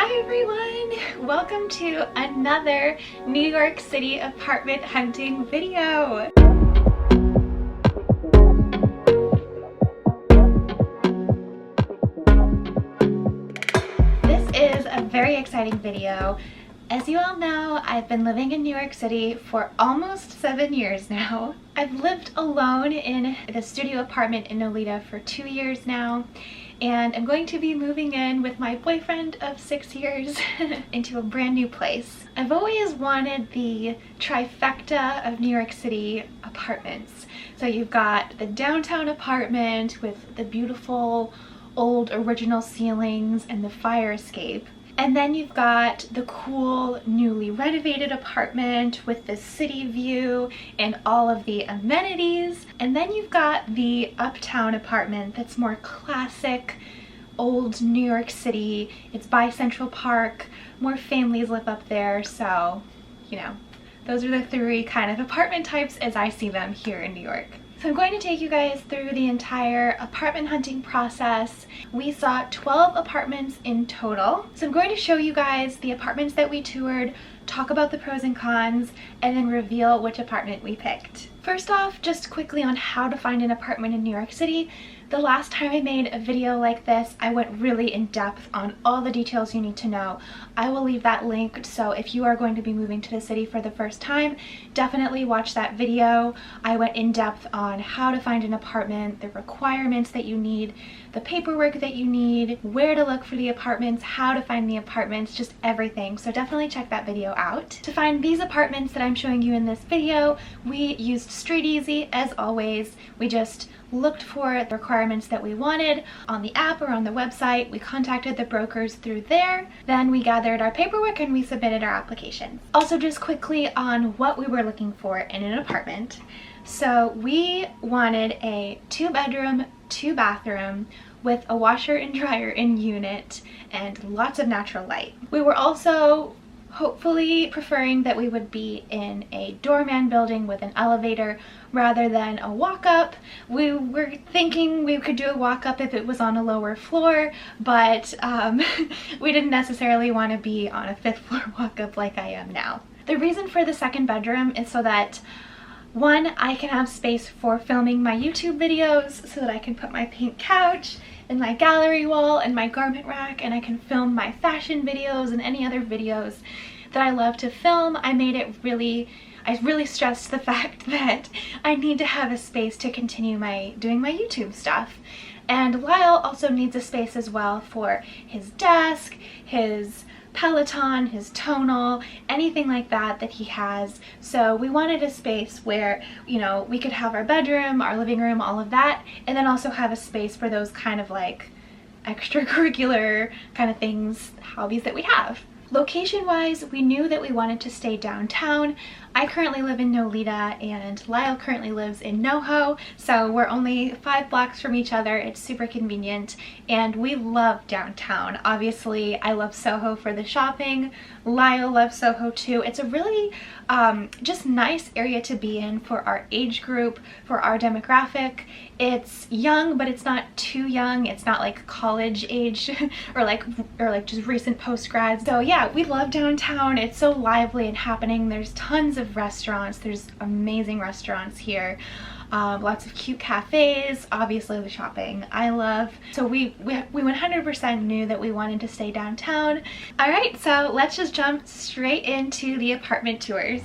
Hi everyone! Welcome to another New York City apartment hunting video. This is a very exciting video. As you all know, I've been living in New York City for almost 7 years now. I've lived alone in the studio apartment in Nolita for 2 years now, and I'm going to be moving in with my boyfriend of 6 years into a brand new place. I've always wanted the trifecta of New York City apartments. So you've got the downtown apartment with the beautiful old original ceilings and the fire escape. And then you've got the cool newly renovated apartment with the city view and all of the amenities. And then you've got the uptown apartment that's more classic, old New York City. It's by Central Park. More families live up there, so, you know, those are the three kind of apartment types as I see them here in New York. So I'm going to take you guys through the entire apartment hunting process. We saw 12 apartments in total. So I'm going to show you guys the apartments that we toured, talk about the pros and cons, and then reveal which apartment we picked. First off, just quickly on how to find an apartment in New York City. The last time I made a video like this, I went really in depth on all the details you need to know. I will leave that linked, so if you are going to be moving to the city for the first time, definitely watch that video. I went in depth on how to find an apartment, the requirements that you need, the paperwork that you need, where to look for the apartments, how to find the apartments, just everything. So definitely check that video out. To find these apartments that I'm showing you in this video, we used Street Easy as always. We just looked for the requirements that we wanted on the app or on the website. We contacted the brokers through there. Then we gathered our paperwork and we submitted our applications. Also, just quickly on what we were looking for in an apartment. So we wanted a 2-bedroom, 2-bathroom with a washer and dryer in unit and lots of natural light. We were also hopefully preferring that we would be in a doorman building with an elevator rather than a walk-up. We were thinking we could do a walk-up if it was on a lower floor, but we didn't necessarily want to be on a 5th floor walk-up like I am now. The reason for the 2nd bedroom is so that, one, I can have space for filming my YouTube videos so that I can put my pink couch and my gallery wall and my garment rack, and I can film my fashion videos and any other videos that I love to film. I really stressed the fact that I need to have a space to continue doing my YouTube stuff. And Lyle also needs a space as well for his desk, his Peloton, his tonal, anything like that he has. So we wanted a space where, you know, we could have our bedroom, our living room, all of that, and then also have a space for those kind of like extracurricular kind of things, hobbies that we have. Location-wise, we knew that we wanted to stay downtown. I currently live in Nolita and Lyle currently lives in NoHo, so we're only 5 blocks from each other. It's super convenient, and we love downtown. Obviously, I love SoHo for the shopping. Lyle loves SoHo too. It's a really just nice area to be in for our age group, for our demographic. It's young, but it's not too young. It's not like college age or like just recent post-grad. So yeah, we love downtown. It's so lively and happening. There's tons of restaurants. There's amazing restaurants here. Lots of cute cafes, obviously the shopping I love. So we 100% knew that we wanted to stay downtown. All right, so let's just jump straight into the apartment tours.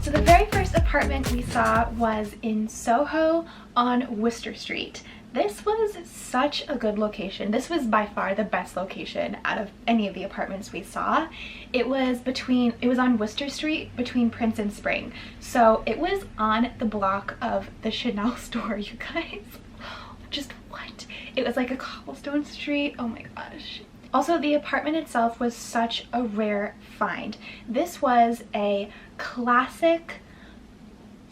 So the very first apartment we saw was in SoHo on Worcester Street. This was such a good location. This was by far the best location out of any of the apartments we saw. It was on Worcester Street between Prince and Spring. So it was on the block of the Chanel store, you guys. Just what? It was like a cobblestone street. Oh my gosh. Also, the apartment itself was such a rare find. This was a classic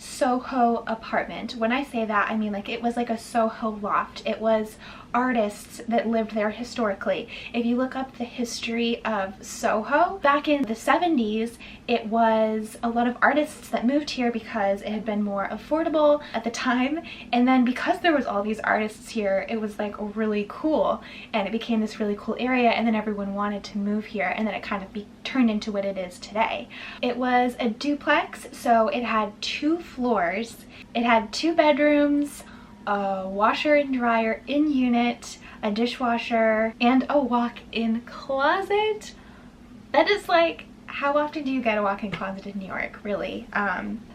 SoHo apartment. When I say that, I mean like it was like a SoHo loft. It was artists that lived there historically. If you look up the history of SoHo, back in the 70s, it was a lot of artists that moved here because it had been more affordable at the time. And then because there was all these artists here, it was like really cool, and it became this really cool area, and then everyone wanted to move here, and then it kind of turned into what it is today. It was a duplex, so it had 2 floors. It had 2 bedrooms, a washer and dryer in unit, a dishwasher, and a walk-in closet. That is like, how often do you get a walk-in closet in New York, really?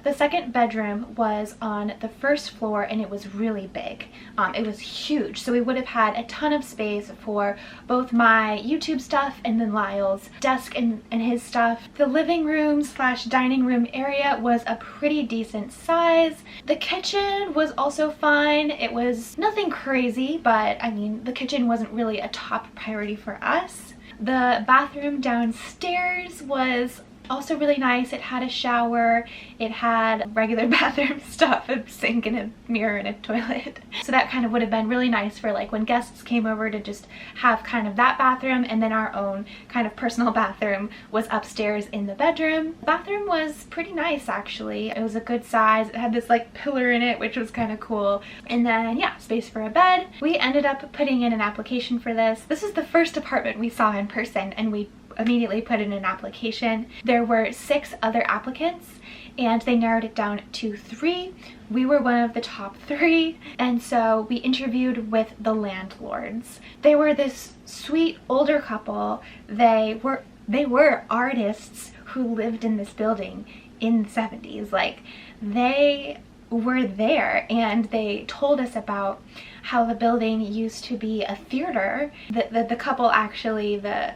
The second bedroom was on the first floor, and it was really big. It was huge, so we would have had a ton of space for both my YouTube stuff and then Lyle's desk and his stuff. The living room slash dining room area was a pretty decent size. The kitchen was also fine. It was nothing crazy, but I mean, the kitchen wasn't really a top priority for us. The bathroom downstairs was also really nice. It had a shower, it had regular bathroom stuff, a sink and a mirror and a toilet. So that kind of would have been really nice for like when guests came over to just have kind of that bathroom, and then our own kind of personal bathroom was upstairs in the bedroom. The bathroom was pretty nice actually. It was a good size. It had this like pillar in it, which was kind of cool. And then yeah, space for a bed. We ended up putting in an application for this. This is the first apartment we saw in person, and we immediately put in an application. There were 6 other applicants, and they narrowed it down to 3. We were one of the top 3, and so we interviewed with the landlords. They were this sweet older couple. They were artists who lived in this building in the 70s. Like, they were there, and they told us about how the building used to be a theater. The couple actually, the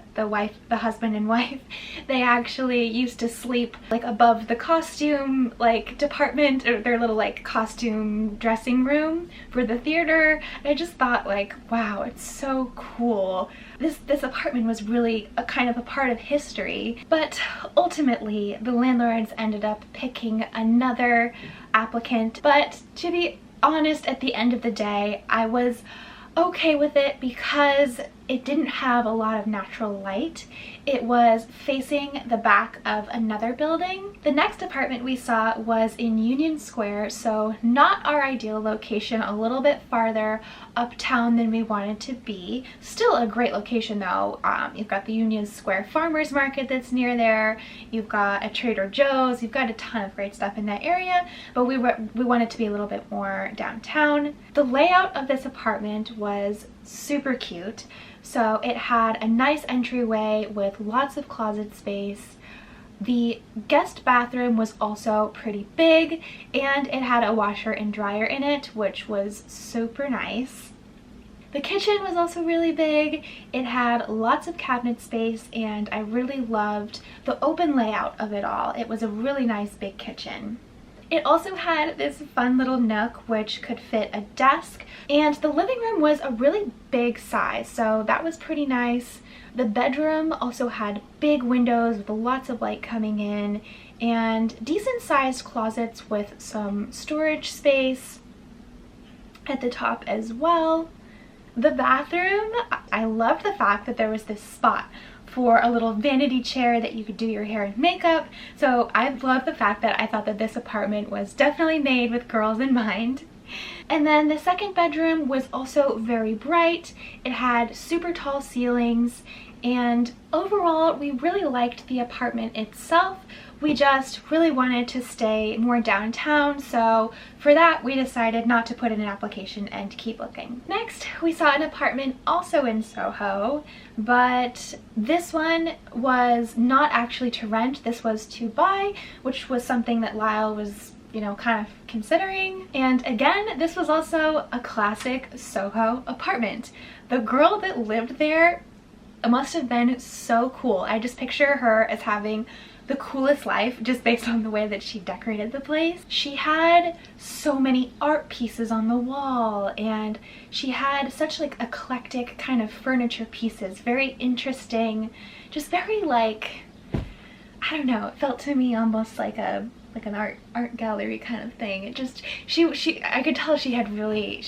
husband and wife, they actually used to sleep like above the costume like department, or their little like costume dressing room for the theater. And I just thought like, wow, it's so cool. This apartment was really a kind of a part of history. But ultimately the landlords ended up picking another applicant. But to be honest, at the end of the day, I was okay with it because it didn't have a lot of natural light. It was facing the back of another building. The next apartment we saw was in Union Square, so not our ideal location, a little bit farther uptown than we wanted to be. Still a great location though. You've got the Union Square Farmers Market that's near there. You've got a Trader Joe's. You've got a ton of great stuff in that area, but we wanted to be a little bit more downtown. The layout of this apartment was super cute. So it had a nice entryway with lots of closet space. The guest bathroom was also pretty big, and it had a washer and dryer in it, which was super nice. The kitchen was also really big. It had lots of cabinet space, and I really loved the open layout of it all. It was a really nice big kitchen. It also had this fun little nook which could fit a desk, and the living room was a really big size, so that was pretty nice. The bedroom also had big windows with lots of light coming in, and decent sized closets with some storage space at the top as well. The bathroom, I loved the fact that there was this spot for a little vanity chair that you could do your hair and makeup. So I love the fact that I thought that this apartment was definitely made with girls in mind. And then the second bedroom was also very bright. It had super tall ceilings, and overall we really liked the apartment itself. We just really wanted to stay more downtown, so for that we decided not to put in an application and keep looking. Next, we saw an apartment also in SoHo, but this one was not actually to rent. This was to buy, which was something that Lyle was, you know, kind of considering. And again, this was also a classic SoHo apartment. The girl that lived there must have been so cool. I just picture her as having the coolest life just based on the way that she decorated the place. She had so many art pieces on the wall, and she had such like eclectic kind of furniture pieces, very interesting, just very like, I don't know, it felt to me almost like a like an art gallery kind of thing. It just, I could tell she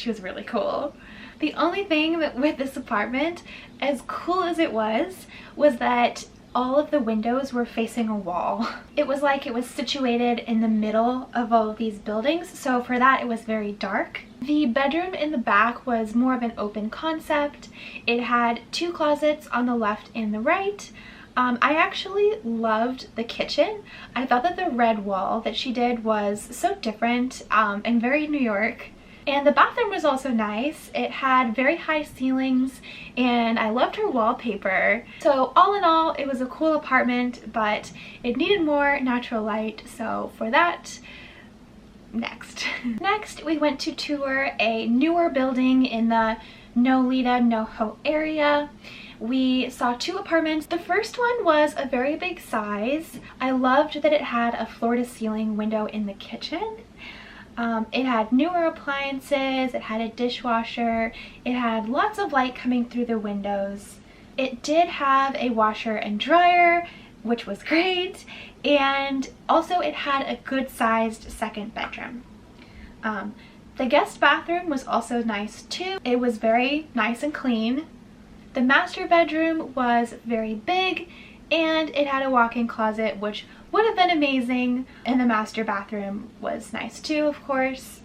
was really cool. The only thing that with this apartment, as cool as it was that all of the windows were facing a wall. It was like it was situated in the middle of all of these buildings, so for that it was very dark. The bedroom in the back was more of an open concept. It had 2 closets on the left and the right. I actually loved the kitchen. I thought that the red wall that she did was so different and very New York. And the bathroom was also nice. It had very high ceilings and I loved her wallpaper. So all in all, it was a cool apartment, but it needed more natural light. So for that, next. Next, we went to tour a newer building in the Nolita, NoHo area. We saw 2 apartments. The first one was a very big size. I loved that it had a floor-to-ceiling window in the kitchen. It had newer appliances, it had a dishwasher, it had lots of light coming through the windows. It did have a washer and dryer, which was great, and also it had a good-sized second bedroom. The guest bathroom was also nice too. It was very nice and clean. The master bedroom was very big and it had a walk-in closet, which would have been amazing, and the master bathroom was nice too, of course.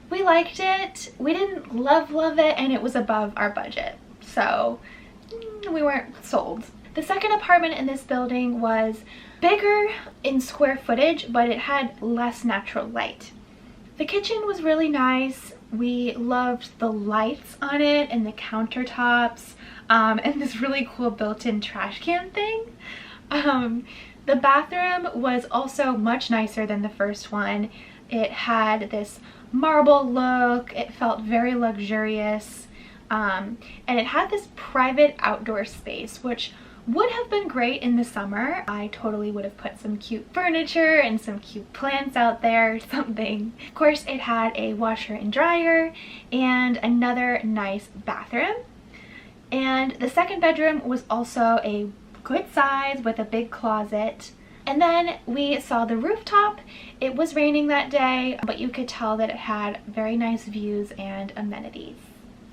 We liked it. We didn't love it, and it was above our budget, so we weren't sold. The second apartment in this building was bigger in square footage, but it had less natural light. The kitchen was really nice. We loved the lights on it and the countertops, and this really cool built-in trash can thing. The bathroom was also much nicer than the first one. It had this marble look, it felt very luxurious, and it had this private outdoor space, which would have been great in the summer. I totally would have put some cute furniture and some cute plants out there or something. Of course, it had a washer and dryer and another nice bathroom. And the second bedroom was also a good size with a big closet. And then we saw the rooftop. It was raining that day, but you could tell that it had very nice views and amenities.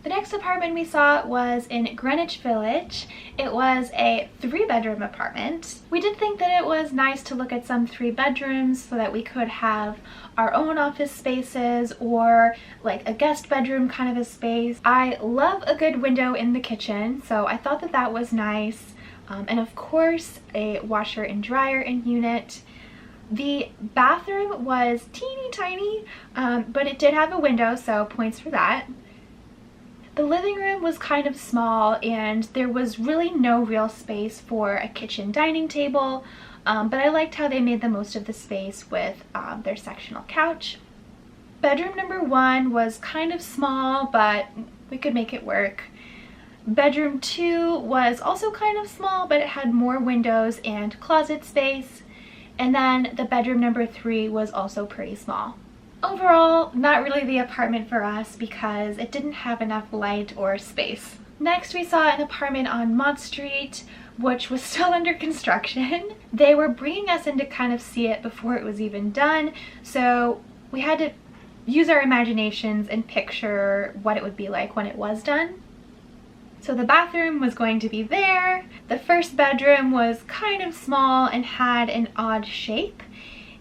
The next apartment we saw was in Greenwich Village. It was a 3-bedroom apartment. We did think that it was nice to look at some 3 bedrooms so that we could have our own office spaces or like a guest bedroom kind of a space. I love a good window in the kitchen, so I thought that that was nice. And of course, a washer and dryer in unit. The bathroom was teeny tiny, but it did have a window, so points for that. The living room was kind of small and there was really no real space for a kitchen dining table, but I liked how they made the most of the space with their sectional couch. Bedroom number 1 was kind of small, but we could make it work. Bedroom 2 was also kind of small, but it had more windows and closet space. And then the bedroom number 3 was also pretty small. Overall, not really the apartment for us because it didn't have enough light or space. Next, we saw an apartment on Mott Street, which was still under construction. They were bringing us in to kind of see it before it was even done, so we had to use our imaginations and picture what it would be like when it was done. So the bathroom was going to be there. The first bedroom was kind of small and had an odd shape.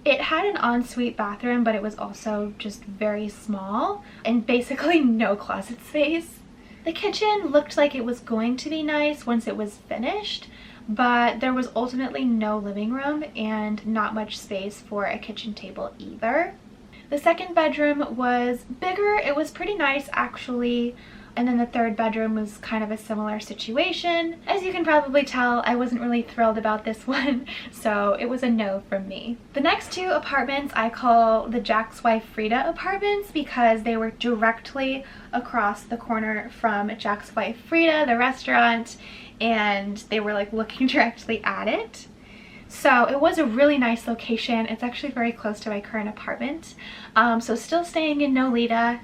It had an ensuite bathroom, but it was also just very small and basically no closet space. The kitchen looked like it was going to be nice once it was finished, but there was ultimately no living room and not much space for a kitchen table either. The second bedroom was bigger. It was pretty nice actually. And then the third bedroom was kind of a similar situation. As you can probably tell, I wasn't really thrilled about this one, so it was a no from me. The next 2 apartments I call the Jack's wife Frida apartments because they were directly across the corner from Jack's wife Frida, the restaurant, and they were like looking directly at it. So it was a really nice location. It's actually very close to my current apartment. So still staying in Nolita.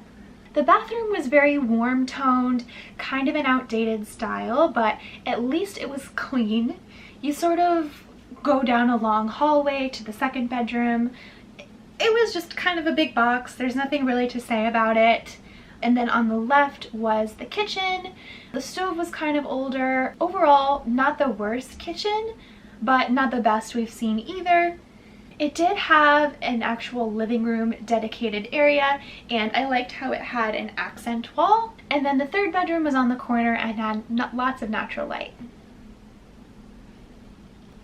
The bathroom was very warm toned, kind of an outdated style, but at least it was clean. You sort of go down a long hallway to the second bedroom. it was just kind of a big box. There's nothing really to say about it. And then on the left was the kitchen. The stove was kind of older. Overall, not the worst kitchen, but not the best we've seen either. It did have an actual living room dedicated area, and I liked how it had an accent wall. And then the third bedroom was on the corner and had lots of natural light.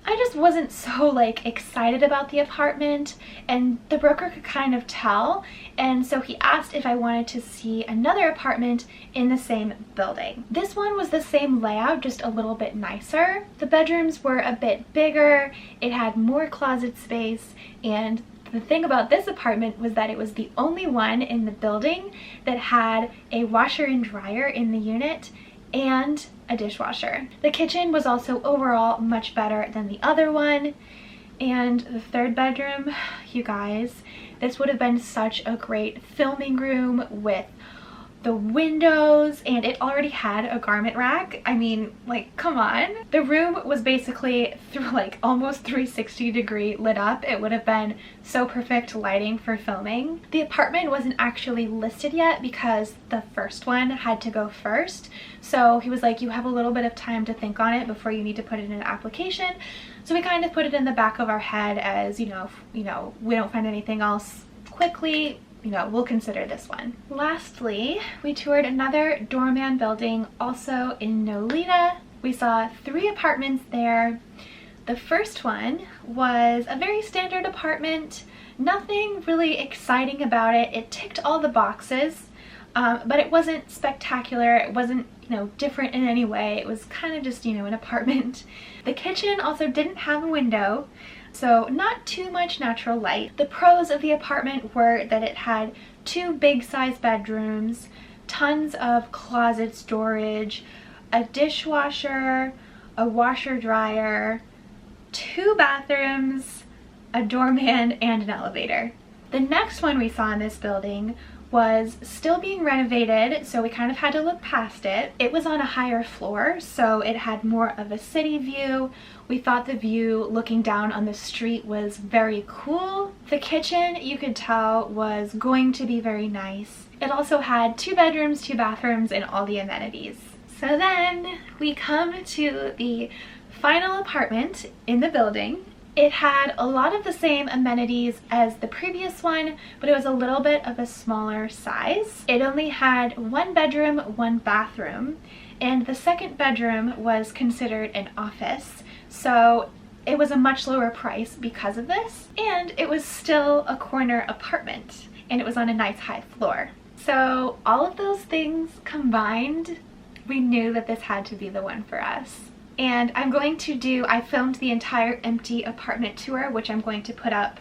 I just wasn't so like excited about the apartment, and the broker could kind of tell, and so he asked if I wanted to see another apartment in the same building. This one was the same layout, just a little bit nicer. The bedrooms were a bit bigger, it had more closet space, and the thing about this apartment was that it was the only one in the building that had a washer and dryer in the unit and a dishwasher. The kitchen was also overall much better than the other one. And the third bedroom, you guys, this would have been such a great filming room with the windows, and it already had a garment rack. I mean, like, come on. The room was basically through like almost 360 degree lit up. It would have been so perfect lighting for filming. The apartment wasn't actually listed yet because the first one had to go first. So he was like, you have a little bit of time to think on it before you need to put it in an application. So we kind of put it in the back of our head as, you know, we don't find anything else quickly, we'll consider this one. Lastly, we toured another doorman building also in Nolita. We saw 3 apartments there. The first one was a very standard apartment, nothing really exciting about it. It ticked all the boxes, but it wasn't spectacular. It wasn't, different in any way. It was kind of just, an apartment. The kitchen also didn't have a window, so not too much natural light. The pros of the apartment were that it had 2 big size bedrooms, tons of closet storage, a dishwasher, a washer dryer, 2 bathrooms, a doorman, and an elevator. The next one we saw in this building was still being renovated, so we kind of had to look past it. It was on a higher floor, so it had more of a city view. We thought the view looking down on the street was very cool. The kitchen, you could tell, was going to be very nice. It also had 2 bedrooms, 2 bathrooms, and all the amenities. So then we come to the final apartment in the building. It had a lot of the same amenities as the previous one, but it was a little bit of a smaller size. It only had 1 bedroom, 1 bathroom, and the second bedroom was considered an office, so it was a much lower price because of this, and it was still a corner apartment, and it was on a nice high floor. So all of those things combined, we knew that this had to be the one for us. And I filmed the entire empty apartment tour, which I'm going to put up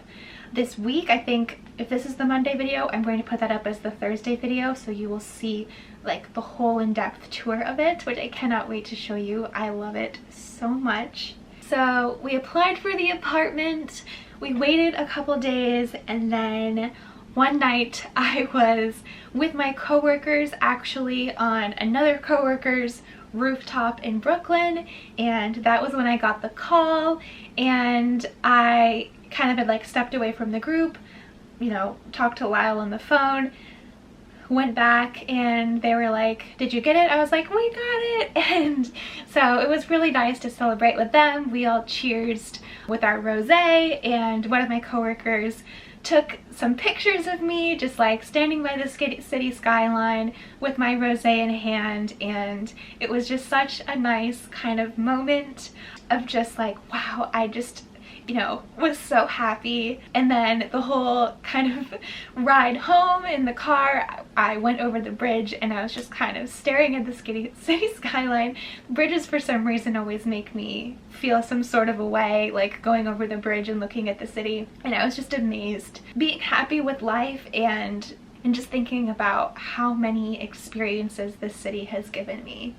this week. I think if this is the Monday video, I'm going to put that up as the Thursday video, so you will see like the whole in-depth tour of it, which I cannot wait to show you. I love it so much. So we applied for the apartment, we waited a couple days, and then one night I was with my coworkers, actually on another coworker's rooftop in Brooklyn, and that was when I got the call, and I kind of had like stepped away from the group, talked to Lyle on the phone, went back, and they were like, did you get it? I was like, we got it. And so it was really nice to celebrate with them. We all cheersed with our rosé, and one of my coworkers took some pictures of me just like standing by the city skyline with my rosé in hand, and it was just such a nice kind of moment of just like, wow, I just was so happy. And then the whole kind of ride home in the car, I went over the bridge and I was just kind of staring at the city skyline. Bridges for some reason always make me feel some sort of a way, like going over the bridge and looking at the city, and I was just amazed, being happy with life and just thinking about how many experiences this city has given me.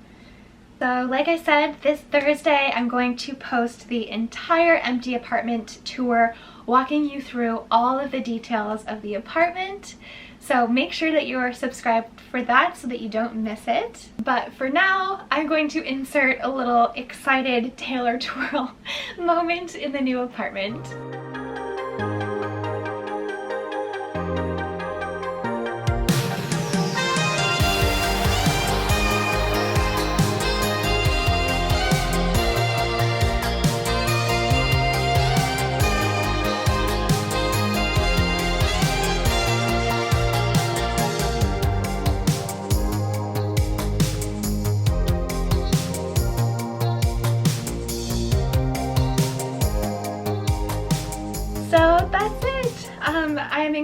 So like I said, this Thursday I'm going to post the entire empty apartment tour, walking you through all of the details of the apartment. So make sure that you are subscribed for that so that you don't miss it. But for now, I'm going to insert a little excited Taylor twirl moment in the new apartment.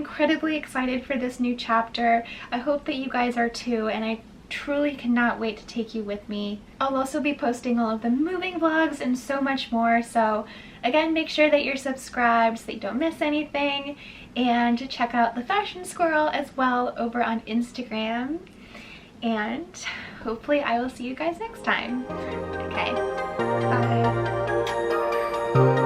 incredibly excited for this new chapter. I hope that you guys are too, and I truly cannot wait to take you with me. I'll also be posting all of the moving vlogs and so much more, so again, make sure that you're subscribed so that you don't miss anything, and to check out the Fashion Squirrel as well over on Instagram. And hopefully I will see you guys next time. Okay, bye.